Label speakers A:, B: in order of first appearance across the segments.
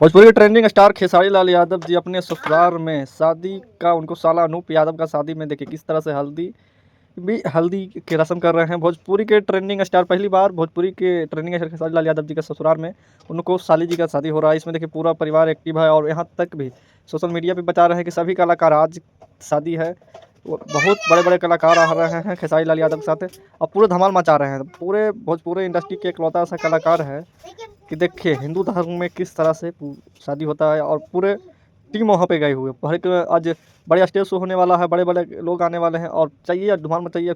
A: भोजपुरी के trending star Khesari Lal Yadav ji अपने ससुराल में शादी का उनको साला अनूप यादव का शादी में देखिए किस तरह से हल्दी की रस्म कर रहे हैं। भोजपुरी के ट्रेंडिंग स्टार पहली बार भोजपुरी के ट्रेंडिंग स्टार खेसारी लाल यादव जी के ससुराल में उनको साली जी का शादी हो रहा है। इसमें देखिए पूरा परिवार एक्टिव है और यहाँ तक भी सोशल मीडिया पे बता रहे हैं कि सभी कलाकार आज शादी है, वो बहुत बड़े बड़े कलाकार आ रहे हैं खेसारी लाल यादव के साथ और पूरे धमाल मचा रहे हैं। पूरे भोजपुरी इंडस्ट्री के इकलौता ऐसा कलाकार है कि देखिए हिंदू धर्म में किस तरह से शादी होता है और पूरे टीम वहाँ पे गए हुए आज बड़े स्टेज शो होने वाला है, बड़े बड़े लोग आने वाले हैं और चाहिए धुमाल मचाइए।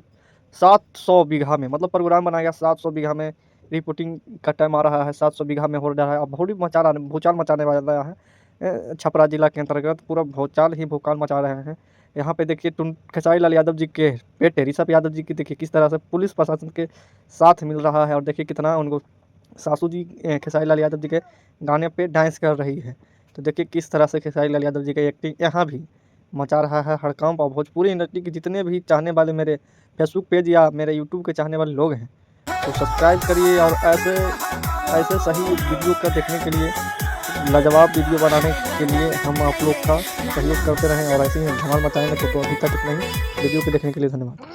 A: 700 बीघा में मतलब प्रोग्राम बनाया गया, 700 बीघा में रिपोर्टिंग का टाइम आ रहा है, 700 बीघा में हो रहा है और बहुत ही भूचाल मचाने वाला है। छपरा जिला के अंतर्गत पूरा भूचाल मचा रहे हैं। यहाँ पे देखिए खेसारी लाल यादव जी के बेटे ऋषभ यादव जी की देखिए किस तरह से पुलिस प्रशासन के साथ मिल रहा है और देखिए कितना उनको सासू जी खेसारी लाल यादव जी के गाने पे डांस कर रही है। तो देखिए किस तरह से खेसारी लाल यादव जी का एक्टिंग यहाँ भी मचा रहा है हड़कंप। और भोजपुरी इंडस्ट्री के जितने भी चाहने वाले मेरे फेसबुक पेज या मेरे यूट्यूब के चाहने वाले लोग हैं तो सब्सक्राइब करिए और ऐसे ऐसे सही वीडियो का देखने के लिए, लाजवाब वीडियो बनाने के लिए हम आप लोग का सहयोग करते रहें और ऐसे ही धमाल मचाएंगे। तो अभी तक इतना ही। वीडियो को देखने के लिए धन्यवाद।